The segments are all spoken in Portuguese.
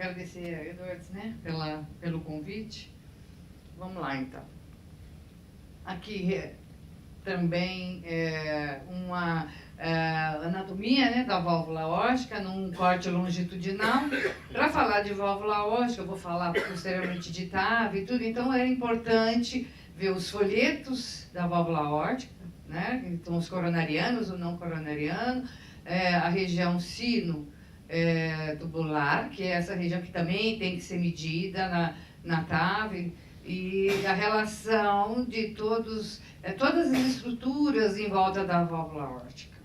agradecer a Edwards, né, pelo convite. Vamos lá, então. Aqui também uma anatomia, né, da válvula aórtica num corte longitudinal. Para falar de válvula aórtica, eu vou falar posteriormente de TAV e tudo, então é importante ver os folhetos da válvula aórtica, né, então os coronarianos, o não coronariano, a região sino tubular, que é essa região que também tem que ser medida na TAV, e a relação de todas as estruturas em volta da válvula aórtica.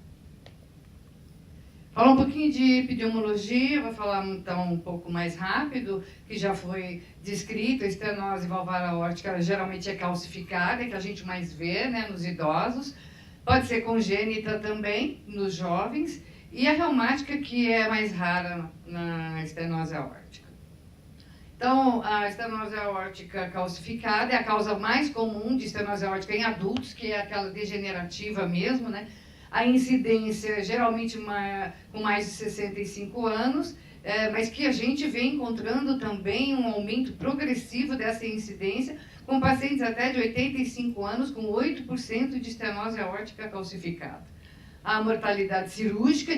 Falar um pouquinho de epidemiologia, vou falar então um pouco mais rápido, que já foi descrito, a estenose valvar aórtica geralmente é calcificada, é que a gente mais vê, né, nos idosos, pode ser congênita também nos jovens, e a reumática, que é mais rara na estenose aórtica. Então, a estenose aórtica calcificada é a causa mais comum de estenose aórtica em adultos, que é aquela degenerativa mesmo, né? A incidência, geralmente, com mais de 65 anos, mas que a gente vem encontrando também um aumento progressivo dessa incidência, com pacientes até de 85 anos, com 8% de estenose aórtica calcificada. A mortalidade cirúrgica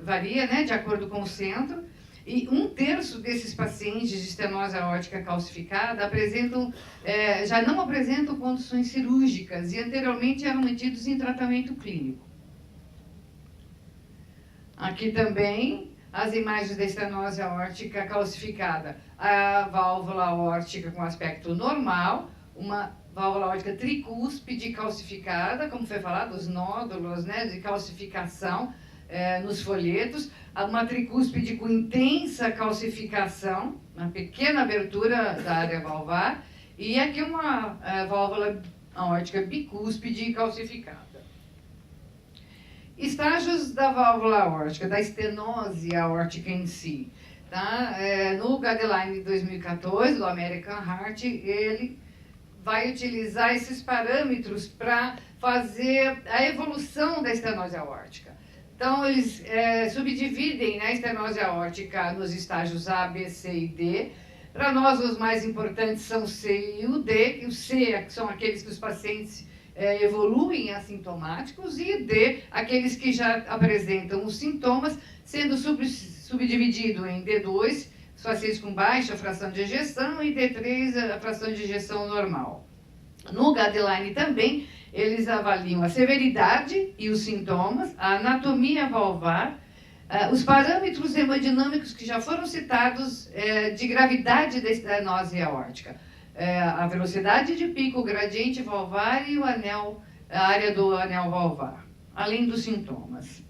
varia, né, de acordo com o centro, e 1/3 desses pacientes de estenose aórtica calcificada já não apresentam condições cirúrgicas e anteriormente eram mantidos em tratamento clínico. Aqui também as imagens da estenose aórtica calcificada. A válvula aórtica com aspecto normal, uma válvula aórtica tricúspide calcificada, como foi falado, os nódulos, né, de calcificação nos folhetos, uma tricúspide com intensa calcificação, uma pequena abertura da área valvar, e aqui uma válvula aórtica bicúspide calcificada. Estágios da válvula aórtica, da estenose aórtica em si. Tá? No Guideline de 2014, do American Heart, ele vai utilizar esses parâmetros para fazer a evolução da estenose aórtica. Então, eles subdividem, né, a estenose aórtica nos estágios A, B, C e D. Para nós, os mais importantes são o C e o D. O C são aqueles que os pacientes evoluem assintomáticos, e D, aqueles que já apresentam os sintomas, sendo subdividido em D2, os pacientes com baixa fração de ejeção, e D3, a fração de ejeção normal. No Guideline também, eles avaliam a severidade e os sintomas, a anatomia valvar, os parâmetros hemodinâmicos que já foram citados de gravidade da estenose aórtica, a velocidade de pico, o gradiente valvar e a área do anel valvar, além dos sintomas.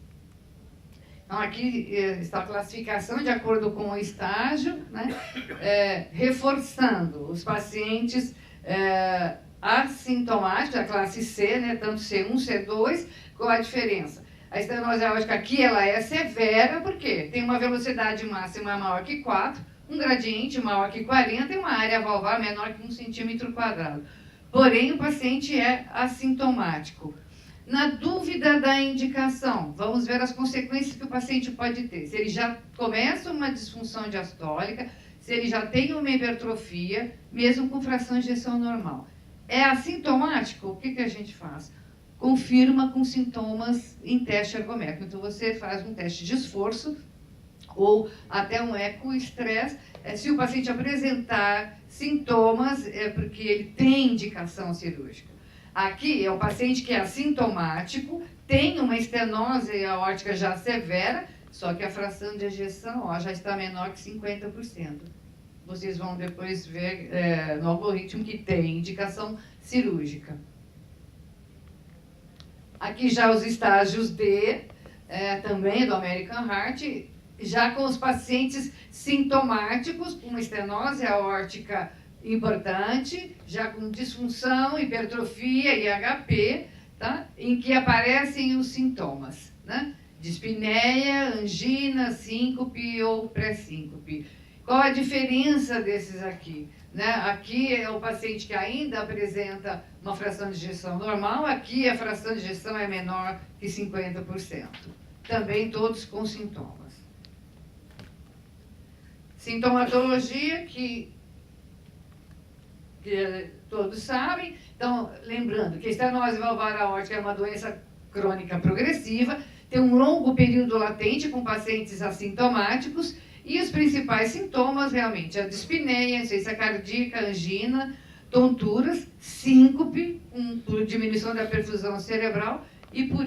Então, aqui está a classificação de acordo com o estágio, né, reforçando os pacientes assintomáticos, a classe C, né, tanto C1, C2, qual a diferença? A estenose aórtica aqui ela é severa, porque tem uma velocidade máxima maior que 4, um gradiente maior que 40 e uma área valvar menor que 1 centímetro quadrado. Porém, o paciente é assintomático. Na dúvida da indicação, vamos ver as consequências que o paciente pode ter. Se ele já começa uma disfunção diastólica, se ele já tem uma hipertrofia, mesmo com fração de ejeção normal. É assintomático? O que a gente faz? Confirma com sintomas em teste ergométrico. Então, você faz um teste de esforço ou até um ecoestresse. Se o paciente apresentar sintomas, é porque ele tem indicação cirúrgica. Aqui é o paciente que é assintomático, tem uma estenose aórtica já severa, só que a fração de ejeção já está menor que 50%. Vocês vão depois ver no algoritmo que tem indicação cirúrgica. Aqui já os estágios D, também do American Heart, já com os pacientes sintomáticos, com uma estenose aórtica importante, já com disfunção, hipertrofia e HP, tá? Em que aparecem os sintomas, né? Dispneia, angina, síncope ou pré-síncope. Qual a diferença desses aqui? Né? Aqui é o paciente que ainda apresenta uma fração de ejeção normal, aqui a fração de ejeção é menor que 50%. Também todos com sintomas. Sintomatologia que todos sabem. Então, lembrando que a estenose valvar aórtica é uma doença crônica progressiva, tem um longo período latente com pacientes assintomáticos e os principais sintomas realmente a dispneia, insuficiência cardíaca, angina, tonturas, síncope, por diminuição da perfusão cerebral e por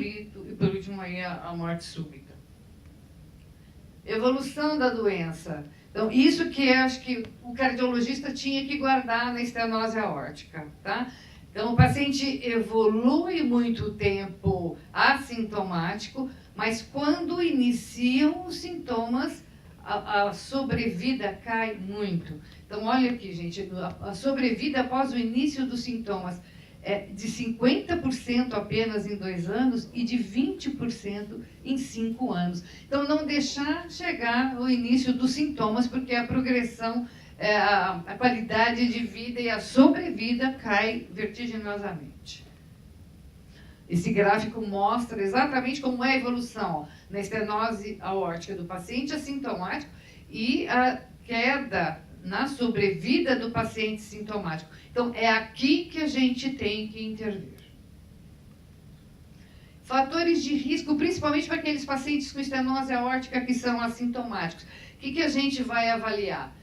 último aí a morte súbita. Evolução da doença. Então, isso que acho que o cardiologista tinha que guardar na estenose aórtica, tá? Então, o paciente evolui muito tempo assintomático, mas quando iniciam os sintomas, a sobrevida cai muito. Então, olha aqui, gente, a sobrevida após o início dos sintomas é de 50% apenas em 2 anos e de 20% em 5 anos. Então, não deixar chegar o início dos sintomas, porque a progressão, a qualidade de vida e a sobrevida cai vertiginosamente. Esse gráfico mostra exatamente como é a evolução na estenose aórtica do paciente assintomático e a queda na sobrevida do paciente sintomático. Então, é aqui que a gente tem que intervir. Fatores de risco, principalmente para aqueles pacientes com estenose aórtica que são assintomáticos. O que a gente vai avaliar?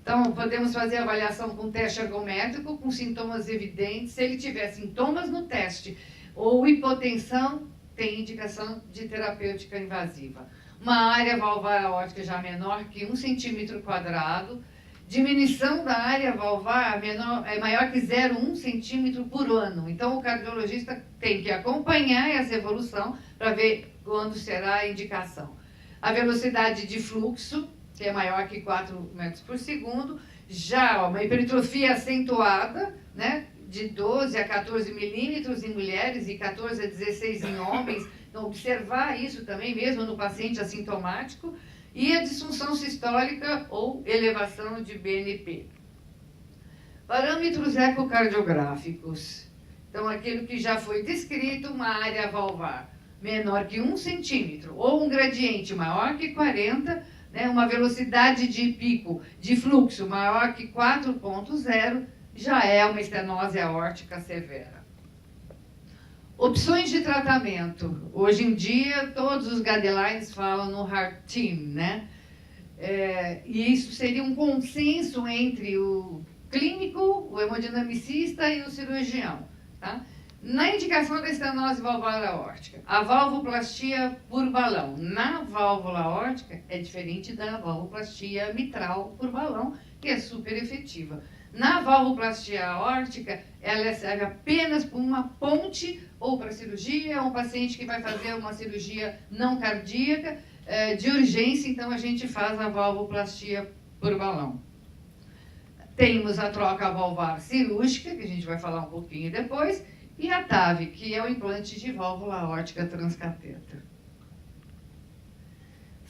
Então, podemos fazer avaliação com teste ergométrico, com sintomas evidentes. Se ele tiver sintomas no teste ou hipotensão, tem indicação de terapêutica invasiva. Uma área valvar aórtica já menor que 1 centímetro quadrado, diminuição da área valvar é maior que 0,1 centímetro por ano. Então, o cardiologista tem que acompanhar essa evolução para ver quando será a indicação. A velocidade de fluxo, que é maior que 4 metros por segundo, já uma hipertrofia acentuada, né, de 12 a 14 milímetros em mulheres e 14 a 16 em homens. Então, observar isso também, mesmo no paciente assintomático. E a disfunção sistólica ou elevação de BNP. Parâmetros ecocardiográficos. Então, aquilo que já foi descrito, uma área valvar menor que 1 centímetro, ou um gradiente maior que 40, né, uma velocidade de pico de fluxo maior que 4,0, já é uma estenose aórtica severa. Opções de tratamento. Hoje em dia, todos os guidelines falam no Heart Team, né? E isso seria um consenso entre o clínico, o hemodinamicista e o cirurgião, tá? Na indicação da estenose valvar aórtica, a valvoplastia por balão na válvula aórtica é diferente da valvoplastia mitral por balão, que é super efetiva. Na valvoplastia aórtica, ela serve apenas para uma ponte ou para cirurgia, um paciente que vai fazer uma cirurgia não cardíaca, de urgência, então a gente faz a valvoplastia por balão. Temos a troca valvar cirúrgica, que a gente vai falar um pouquinho depois, e a TAV, que é o implante de válvula aórtica transcateter.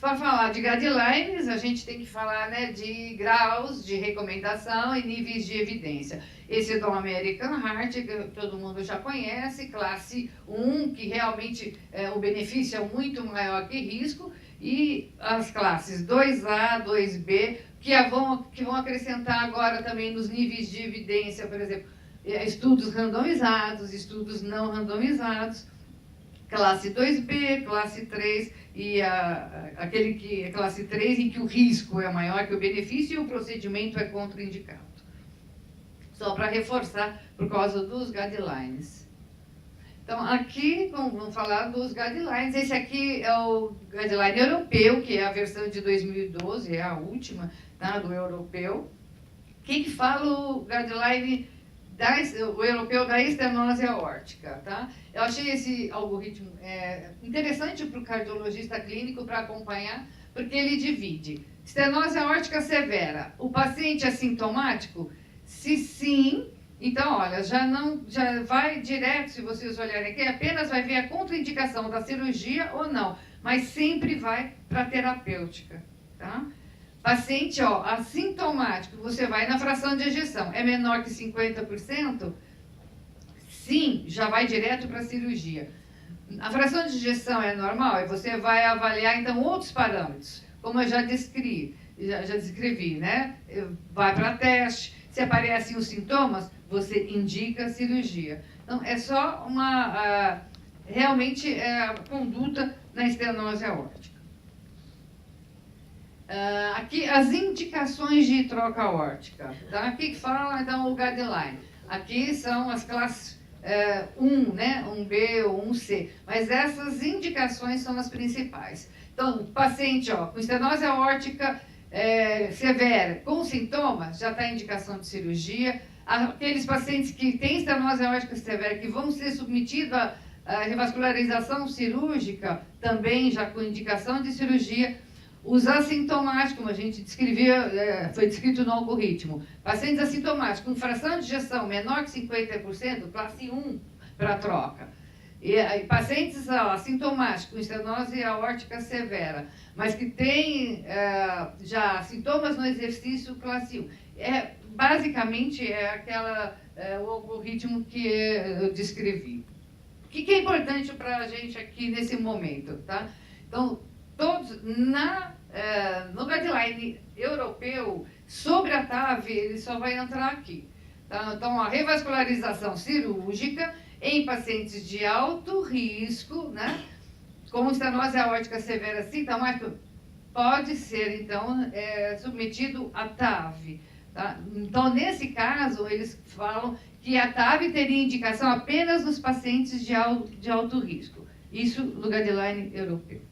Para falar de guidelines, a gente tem que falar, né, de graus de recomendação e níveis de evidência. Esse é do American Heart, que todo mundo já conhece, classe 1, que realmente o benefício é muito maior que risco, e as classes 2A, 2B, que vão acrescentar agora também nos níveis de evidência, por exemplo, estudos randomizados, estudos não randomizados, classe 2B, classe 3 e aquele que é classe 3 em que o risco é maior que o benefício e o procedimento é contraindicado. Só para reforçar por causa dos guidelines. Então, aqui vamos falar dos guidelines. Esse aqui é o guideline europeu, que é a versão de 2012, é a última, tá, do europeu. O que fala o guideline o europeu da estenose aórtica, tá? Eu achei esse algoritmo interessante para o cardiologista clínico para acompanhar, porque ele divide estenose aórtica severa. O paciente é sintomático? Se sim, então, olha, já vai direto, se vocês olharem aqui, apenas vai ver a contraindicação da cirurgia ou não, mas sempre vai para a terapêutica, tá? Paciente, assintomático, você vai na fração de ejeção, é menor que 50%? Sim, já vai direto para a cirurgia. A fração de ejeção é normal e você vai avaliar, então, outros parâmetros, como eu já descrevi. já descrevi, né? Vai para teste, se aparecem os sintomas, você indica cirurgia. Então, é só realmente a conduta na estenose aórtica. Aqui, as indicações de troca aórtica. Tá? Aqui fala, então, o guideline. Aqui são as classes 1, né? 1B ou 1C. Mas essas indicações são as principais. Então, paciente com estenose aórtica severa, com sintomas, já está a indicação de cirurgia. Aqueles pacientes que têm estenose aórtica severa, que vão ser submetidos a revascularização cirúrgica, também já com indicação de cirurgia. Os assintomáticos, como a gente descrevia, foi descrito no algoritmo. Pacientes assintomáticos com fração de ejeção menor que 50%, classe 1 para troca. E pacientes assintomáticos com estenose aórtica severa, mas que têm já sintomas no exercício, classe 1. Basicamente, o algoritmo que eu descrevi. O que é importante para a gente aqui nesse momento? Tá? Então, todos no guideline europeu, sobre a TAV, ele só vai entrar aqui. Tá? Então, a revascularização cirúrgica em pacientes de alto risco, né, com estenose aórtica severa sintomática, pode ser, então, submetido a TAV. Tá? Então, nesse caso, eles falam que a TAV teria indicação apenas nos pacientes de alto risco. Isso no guideline europeu.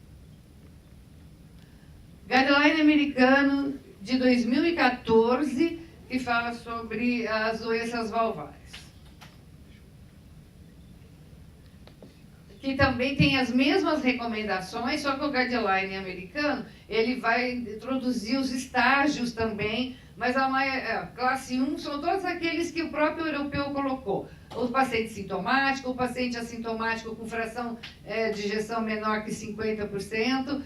Guideline americano de 2014, que fala sobre as doenças valvares. Que também tem as mesmas recomendações, só que o guideline americano, ele vai introduzir os estágios também, mas a classe 1 são todos aqueles que o próprio europeu colocou. O paciente sintomático, o paciente assintomático com fração de ejeção menor que 50%,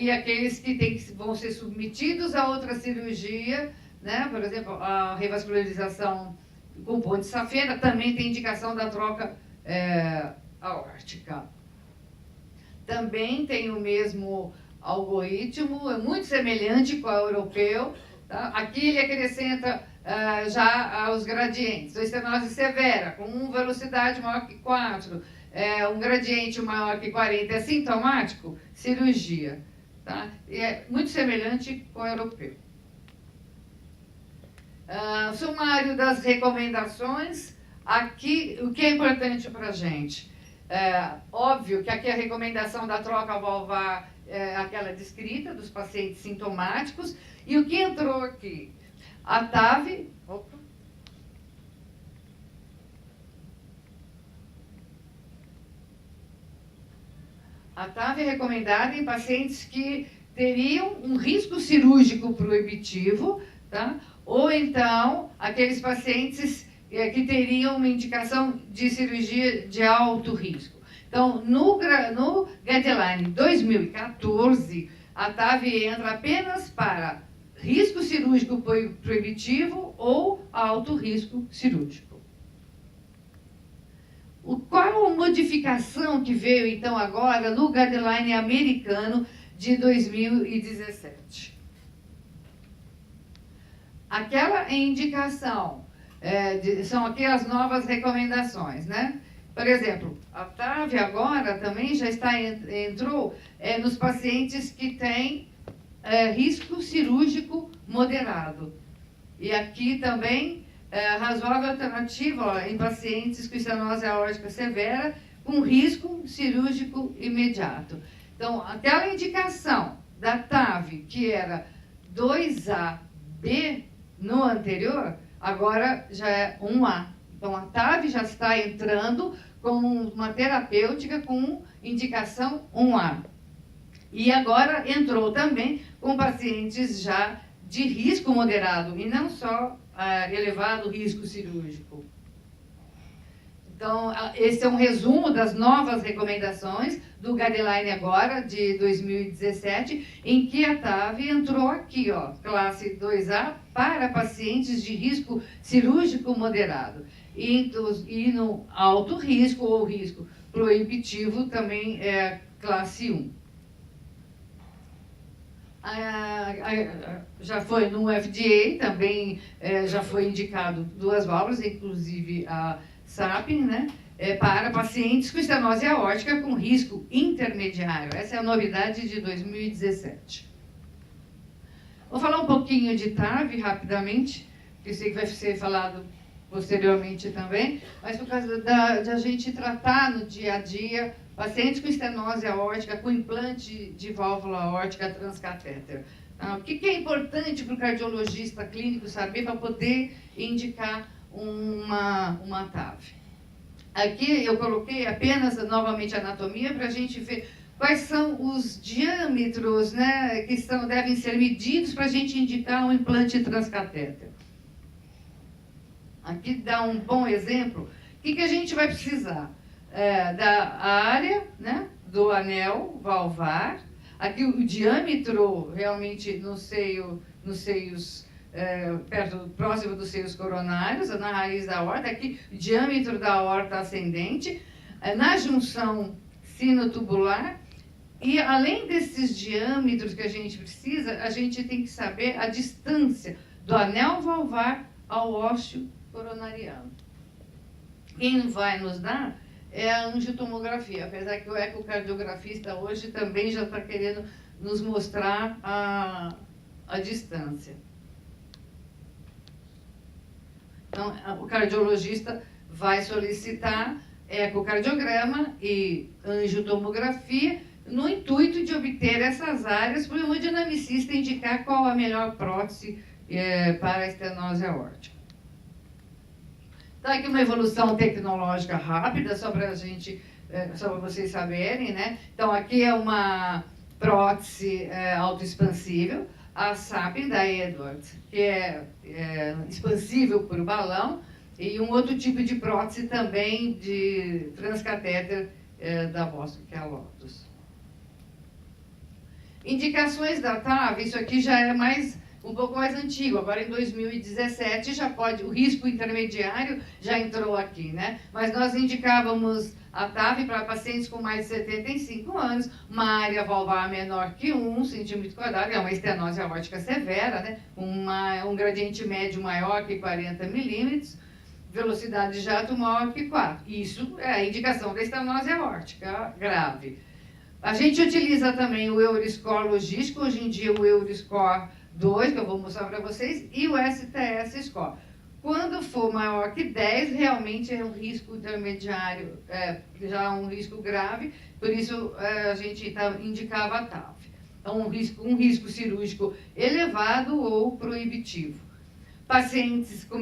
e aqueles que vão ser submetidos a outra cirurgia, né? Por exemplo, a revascularização com ponte safena também tem indicação da troca aórtica. Também tem o mesmo algoritmo, é muito semelhante com o europeu. Tá? Aqui ele acrescenta já os gradientes. A estenose severa, com velocidade maior que 4, um gradiente maior que 40 é sintomático, cirurgia. Tá? E é muito semelhante com o europeu. Sumário das recomendações. Aqui, o que é importante para a gente? Óbvio que aqui a recomendação da troca valvar é aquela descrita dos pacientes sintomáticos. E o que entrou aqui? A TAV... A TAV é recomendada em pacientes que teriam um risco cirúrgico proibitivo, tá? Ou então aqueles pacientes que teriam uma indicação de cirurgia de alto risco. Então, no Guideline 2014, a TAV entra apenas para risco cirúrgico proibitivo ou alto risco cirúrgico. Qual a modificação que veio, então, agora no Guideline americano de 2017? Aquela indicação, são aqui as novas recomendações, né? Por exemplo, a TAV agora também já entrou nos pacientes que têm risco cirúrgico moderado. E aqui também, razoável alternativa em pacientes com estenose aórtica severa com risco cirúrgico imediato. Então, aquela indicação da TAV, que era 2A-B no anterior, agora já é 1A. Então, a TAV já está entrando como uma terapêutica com indicação 1A. E agora entrou também com pacientes já de risco moderado, e não só elevado risco cirúrgico. Então, esse é um resumo das novas recomendações do Guideline agora, de 2017, em que a TAV entrou aqui, ó, classe 2A, para pacientes de risco cirúrgico moderado. E no alto risco ou risco proibitivo também é classe 1. Já foi no FDA, também já foi indicado 2 válvulas, inclusive a SAPIEN, né? Para pacientes com estenose aórtica com risco intermediário. Essa é a novidade de 2017. Vou falar um pouquinho de TAV rapidamente, que eu sei que vai ser falado posteriormente também, mas por causa de a gente tratar no dia a dia pacientes com estenose aórtica, com implante de válvula aórtica transcatéter. O que é importante para o cardiologista clínico saber para poder indicar uma TAV? Aqui eu coloquei apenas, novamente, a anatomia para a gente ver quais são os diâmetros, né, que devem ser medidos para a gente indicar um implante transcatéter. Aqui dá um bom exemplo. O que a gente vai precisar? Da área, né, do anel valvar. Aqui o diâmetro realmente nos seios, próximo dos seios coronários, na raiz da aorta. Aqui o diâmetro da aorta ascendente. Na junção sinotubular. E além desses diâmetros que a gente precisa, a gente tem que saber a distância do anel valvar ao ósseo coronariano. Quem vai nos dar é a angiotomografia, apesar que o ecocardiografista hoje também já está querendo nos mostrar a distância. Então, o cardiologista vai solicitar ecocardiograma e angiotomografia no intuito de obter essas áreas para o hemodinamicista indicar qual a melhor prótese para a estenose aórtica. Então, aqui uma evolução tecnológica rápida, só para vocês saberem, né? Então, aqui é uma prótese autoexpansível, a SAPIEN da Edwards, que é expansível por balão, e um outro tipo de prótese também de transcatéter da Boston, que é a Lotus. Indicações da TAV, isso aqui já é um pouco mais antigo, agora em 2017 já pode, o risco intermediário já entrou aqui, né? Mas nós indicávamos a TAV para pacientes com mais de 75 anos, uma área valvar menor que 1 centímetro quadrado, é uma estenose aórtica severa, né? Um gradiente médio maior que 40 milímetros, velocidade de jato maior que 4. Isso é a indicação da estenose aórtica grave. A gente utiliza também o Euroscore logístico, hoje em dia o Euroscore 2, que eu vou mostrar para vocês, e o STS Score. Quando for maior que 10, realmente é um risco intermediário, já é um risco grave, por isso a gente indicava a TAV. Então, um risco cirúrgico elevado ou proibitivo. Pacientes com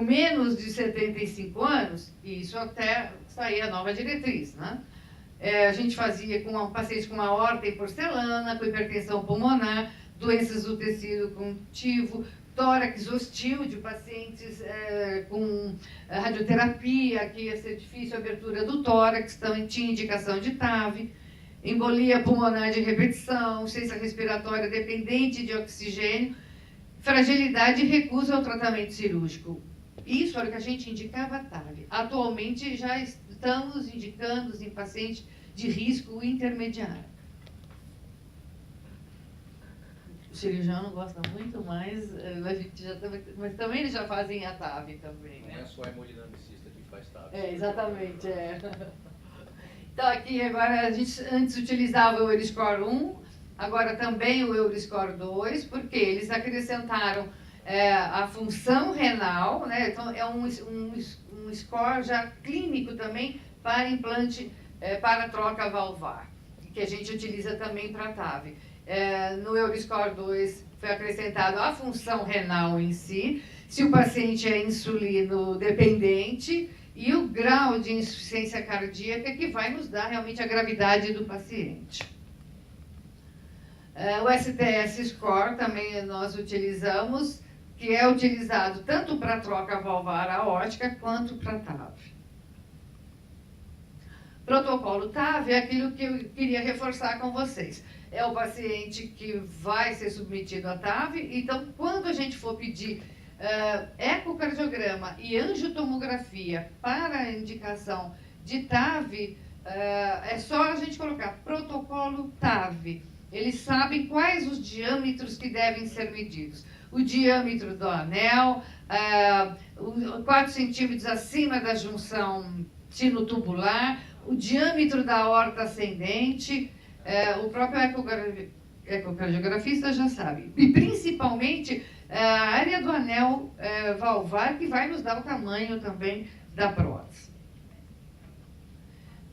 menos de 75 anos, e isso até sair a nova diretriz, né? A gente fazia com pacientes com aorta em porcelana, com hipertensão pulmonar, doenças do tecido conjuntivo, tórax hostil de pacientes com radioterapia, que ia ser difícil a abertura do tórax, então tinha indicação de TAV, embolia pulmonar de repetição, ciência respiratória dependente de oxigênio, fragilidade e recusa ao tratamento cirúrgico. Isso era o que a gente indicava a TAV. Atualmente já estamos indicando em pacientes de risco intermediário. O cirurgião gosta muito mais, a gente já mas também eles já fazem a TAV também, né? Não é só a hemodinamicista que faz TAV. Exatamente, Então aqui agora a gente antes utilizava o Euroscore 1, agora também o Euroscore 2, porque eles acrescentaram a função renal, né? Então é um score já clínico também para implante, para troca valvar, que a gente utiliza também para TAV. No Euroscore 2 foi acrescentado a função renal em si, se o paciente é insulino dependente e o grau de insuficiência cardíaca que vai nos dar realmente a gravidade do paciente. O STS Score também nós utilizamos, que é utilizado tanto para troca valvar aórtica quanto para TAV. Protocolo TAV é aquilo que eu queria reforçar com vocês. É o paciente que vai ser submetido a TAV, então quando a gente for pedir ecocardiograma e angiotomografia para a indicação de TAV, é só a gente colocar protocolo TAV. eles sabem quais os diâmetros que devem ser medidos. O diâmetro do anel, 4 centímetros acima da junção sinotubular, o diâmetro da aorta ascendente, o próprio ecocardiografista já sabe. E, principalmente, a área do anel valvar, que vai nos dar o tamanho também da prótese.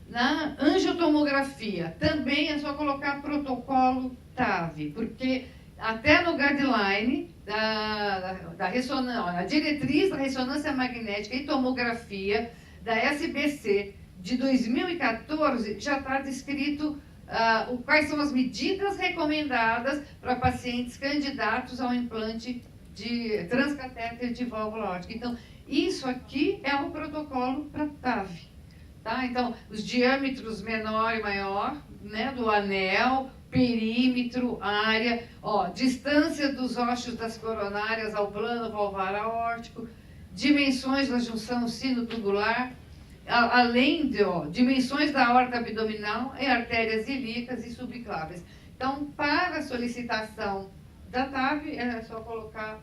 Na angiotomografia, também é só colocar protocolo TAV, porque até no guideline da ressonância, a diretriz da ressonância magnética e tomografia da SBC de 2014 já está descrito quais são as medidas recomendadas para pacientes candidatos ao implante de transcatéter de válvula aórtica. Então, isso aqui é o protocolo para TAV. Tá? Então, os diâmetros menor e maior, né, do anel, perímetro, área, distância dos ósseos das coronárias ao plano valvar aórtico, dimensões da junção sinotubular, além de dimensões da aorta abdominal e artérias ilíacas e subclávias. Então, para a solicitação da TAV, é só colocar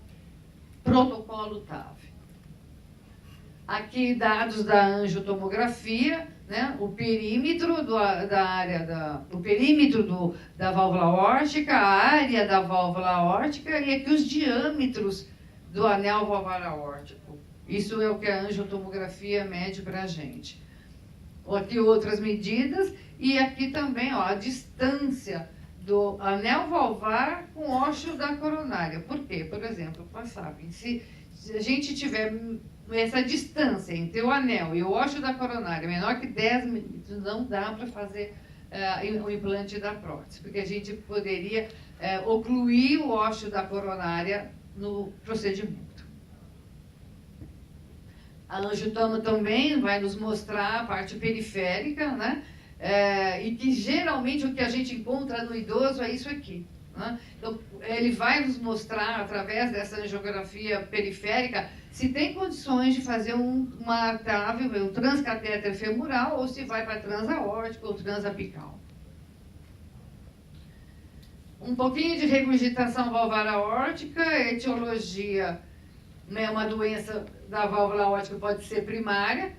protocolo TAV. Aqui, dados da angiotomografia, né? O perímetro o perímetro da válvula aórtica, a área da válvula aórtica e aqui os diâmetros do anel valvar aórtico. Isso é o que a angiotomografia mede para a gente. Aqui outras medidas e aqui também a distância do anel valvar com o ósseo da coronária. Por quê? Por exemplo, sabem, se a gente tiver essa distância entre o anel e o ósseo da coronária menor que 10 milímetros, não dá para fazer o implante da prótese, porque a gente poderia ocluir o ósseo da coronária no procedimento. A angiotomo também vai nos mostrar a parte periférica, né? E que geralmente o que a gente encontra no idoso é isso aqui. Né? Então, ele vai nos mostrar, através dessa angiografia periférica, se tem condições de fazer uma TAV, um transcatéter femoral, ou se vai para transaórtico ou transapical. Um pouquinho de regurgitação valvar aórtica, etiologia, né, uma doença da válvula aórtica pode ser primária,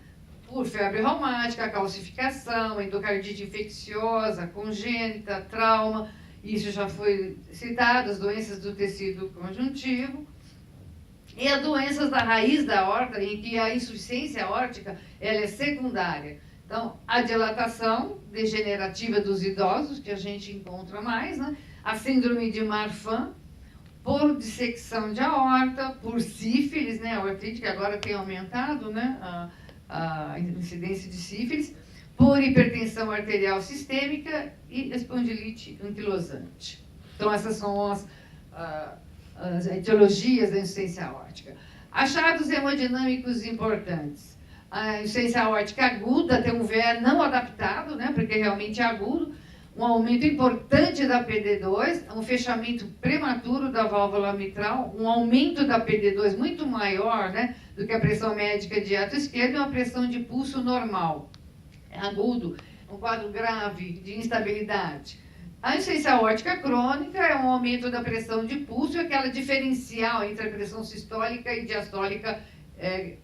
por febre reumática, calcificação, endocardite infecciosa, congênita, trauma. Isso já foi citado, as doenças do tecido conjuntivo. E as doenças da raiz da aorta, em que a insuficiência aórtica ela é secundária. Então, a dilatação degenerativa dos idosos, que a gente encontra mais, né? A síndrome de Marfan, por dissecção de aorta, por sífilis, né? A aortite, que agora tem aumentado, né? A incidência de sífilis, por hipertensão arterial sistêmica e espondilite anquilosante. Então, essas são as etiologias da insuficiência aórtica. Achados hemodinâmicos importantes. A insuficiência aórtica aguda tem um VE não adaptado, né, porque realmente é agudo, um aumento importante da PD2, um fechamento prematuro da válvula mitral, um aumento da PD2 muito maior, né, do que a pressão médica de ato esquerdo e uma pressão de pulso normal. Agudo, um quadro grave de instabilidade. A insuficiência aórtica crônica é um aumento da pressão de pulso e aquela diferencial entre a pressão sistólica e diastólica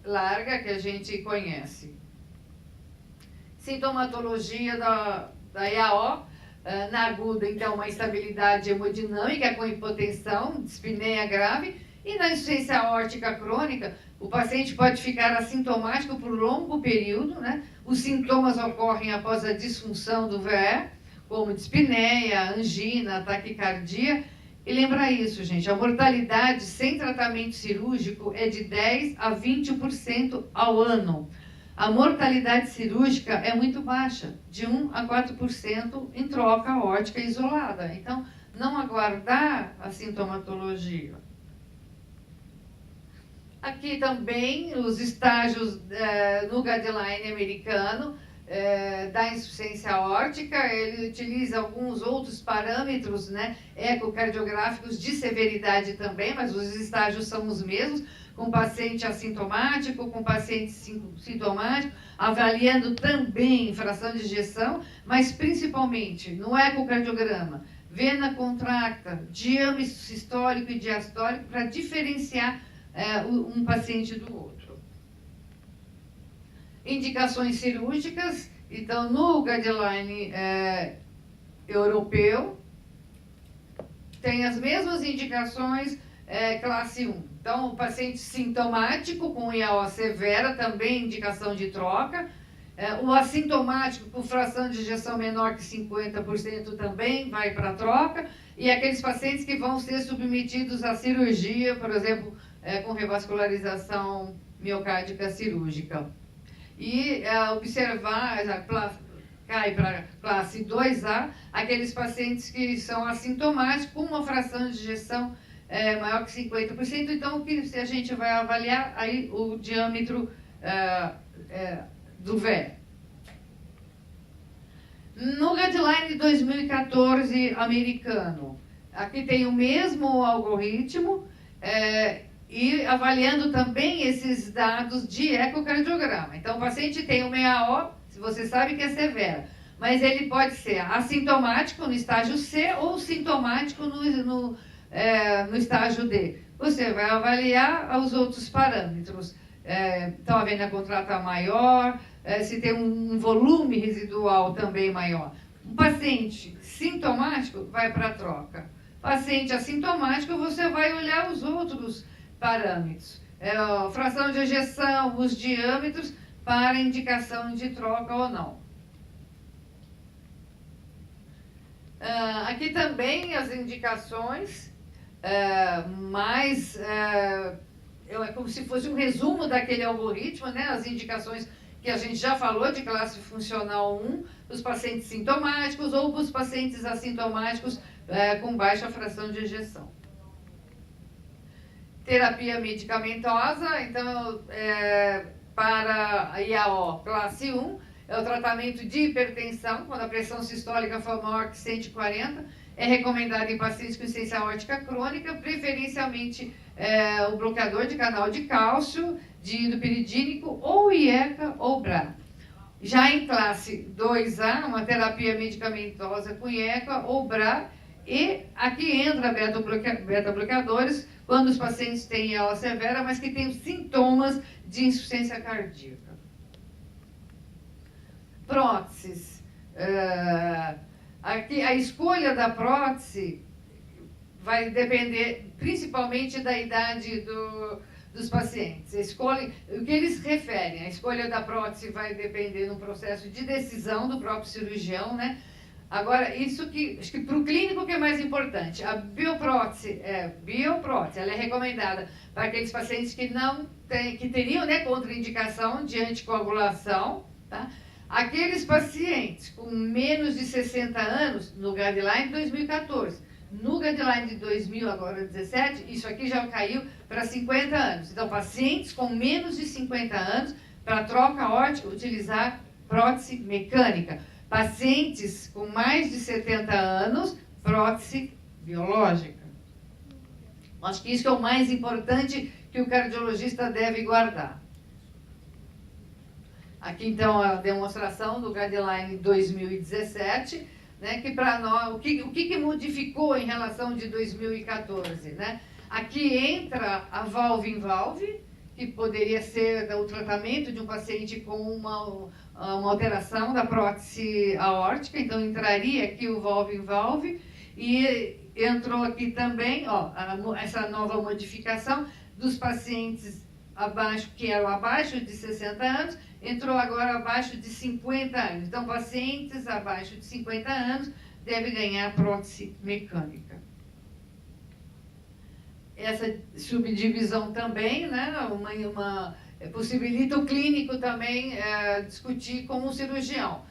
larga que a gente conhece. Sintomatologia da EAO, na aguda, então, uma instabilidade hemodinâmica com hipotensão, dispneia grave, e na insuficiência aórtica crônica, o paciente pode ficar assintomático por longo período, né? Os sintomas ocorrem após a disfunção do VE, como dispneia, angina, taquicardia. E lembra isso, gente, a mortalidade sem tratamento cirúrgico é de 10% a 20% ao ano. A mortalidade cirúrgica é muito baixa, de 1% a 4% em troca aórtica isolada. Então, não aguardar a sintomatologia. Aqui também os estágios no guideline americano da insuficiência aórtica, ele utiliza alguns outros parâmetros, né, ecocardiográficos de severidade também, mas os estágios são os mesmos, com paciente assintomático, com paciente sintomático, avaliando também fração de ejeção, mas principalmente no ecocardiograma, vena contracta, diâmetro sistólico e diastólico, para diferenciar um paciente do outro. Indicações cirúrgicas, então, no guideline europeu, tem as mesmas indicações classe 1. Então, o paciente sintomático com IAO severa, também indicação de troca. O assintomático com fração de ejeção menor que 50% também vai para a troca. E aqueles pacientes que vão ser submetidos à cirurgia, por exemplo, com revascularização miocárdica cirúrgica. E observar, cai para classe 2A, aqueles pacientes que são assintomáticos com uma fração de ejeção maior que 50%. Então, se a gente vai avaliar aí o diâmetro do véio. No guideline 2014 americano, aqui tem o mesmo algoritmo e avaliando também esses dados de ecocardiograma. Então, o paciente tem uma EAO, se você sabe que é severa, mas ele pode ser assintomático no estágio C ou sintomático no estágio D. Você vai avaliar os outros parâmetros. Então, a vena contrata maior, se tem um volume residual também maior. Um paciente sintomático vai para a troca. Paciente assintomático, você vai olhar os outros parâmetros. Fração de ejeção, os diâmetros, para indicação de troca ou não. Aqui também as indicações, mas é como se fosse um resumo daquele algoritmo, né? As indicações que a gente já falou de classe funcional 1, os pacientes sintomáticos ou os pacientes assintomáticos com baixa fração de ejeção. Terapia medicamentosa, então, para a IAO classe 1, é o tratamento de hipertensão, quando a pressão sistólica for maior que 140, é recomendado em pacientes com insuficiência aórtica crônica, preferencialmente o bloqueador de canal de cálcio, díodo piridínico, ou IECA ou BRA. Já em classe 2A, uma terapia medicamentosa com IECA ou BRA, e aqui entra beta-bloqueadores, quando os pacientes têm IAO severa, mas que têm sintomas de insuficiência cardíaca. Próteses. Aqui, a escolha da prótese vai depender principalmente da idade dos pacientes. O que eles referem? A escolha da prótese vai depender no processo de decisão do próprio cirurgião, né? Agora, isso que, acho que para o clínico que é mais importante, a bioprótese, ela é recomendada para aqueles pacientes que que teriam, né, contraindicação de anticoagulação, tá? Aqueles pacientes com menos de 60 anos, no guideline de 2014, no guideline de 2017, isso aqui já caiu para 50 anos. Então, pacientes com menos de 50 anos, para troca aórtica, utilizar prótese mecânica. Pacientes com mais de 70 anos, prótese biológica. Acho que isso é o mais importante que o cardiologista deve guardar. Aqui, então, a demonstração do Guideline 2017, né, que para nós, o que modificou em relação de 2014, né? Aqui entra a valve-in-valve, que poderia ser o tratamento de um paciente com uma alteração da prótese aórtica, então entraria aqui o valve-in-valve, e entrou aqui também, essa nova modificação dos pacientes que eram abaixo de 60 anos, entrou agora abaixo de 50 anos. Então, pacientes abaixo de 50 anos devem ganhar prótese mecânica. Essa subdivisão também, né, possibilita o clínico também discutir com o cirurgião.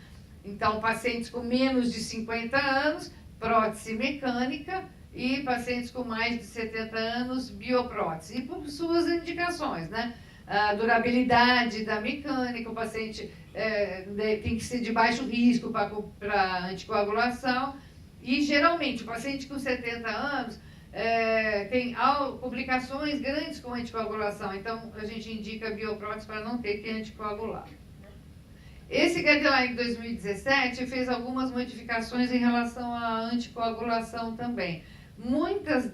Então, pacientes com menos de 50 anos, prótese mecânica, e pacientes com mais de 70 anos, bioprótese. E por suas indicações, né? A durabilidade da mecânica, o paciente tem que ser de baixo risco para anticoagulação. E, geralmente, o paciente com 70 anos tem complicações grandes com anticoagulação. Então, a gente indica bioprótese para não ter que anticoagular. Esse guideline de 2017 fez algumas modificações em relação à anticoagulação também. Muitas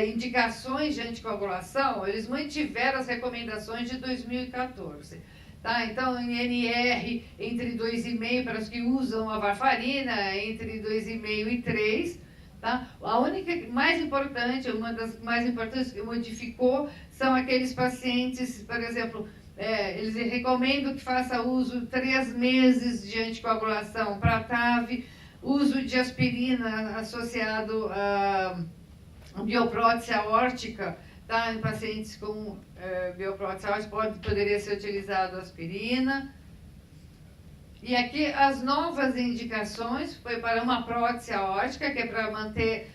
indicações de anticoagulação, eles mantiveram as recomendações de 2014. Tá? Então, NR entre 2,5 para os que usam a varfarina, entre 2,5 e 3. Tá? A única mais importante, uma das mais importantes que modificou, são aqueles pacientes, por exemplo, eles recomendam que faça uso 3 meses de anticoagulação para TAV, uso de aspirina associado a bioprótese aórtica, tá? Em pacientes com bioprótese aórtica poderia ser utilizado aspirina. E aqui as novas indicações foi para uma prótese aórtica, que é para manter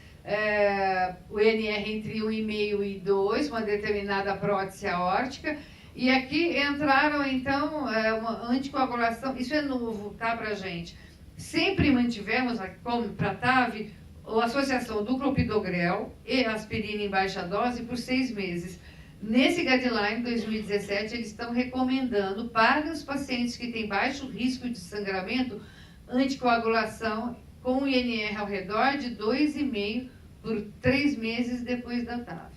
o NR entre 1,5 e 2, uma determinada prótese aórtica. E aqui entraram, então, uma anticoagulação, isso é novo, tá, para a gente. Sempre mantivemos, como para a TAV, a associação do clopidogrel e aspirina em baixa dose por 6 meses. Nesse guideline 2017, eles estão recomendando para os pacientes que têm baixo risco de sangramento, anticoagulação com INR ao redor de 2,5 por 3 meses depois da TAV.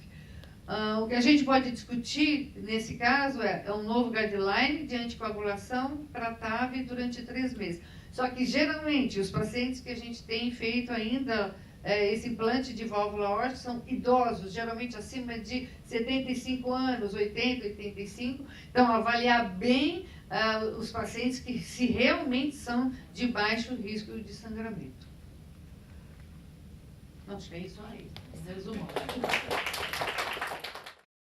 O que a gente pode discutir nesse caso é um novo guideline de anticoagulação para TAV durante 3 meses. Só que geralmente os pacientes que a gente tem feito ainda esse implante de válvula aórtica são idosos, geralmente acima de 75 anos, 80, 85. Então, avaliar bem os pacientes que se realmente são de baixo risco de sangramento. Acho que é isso aí. Resumo.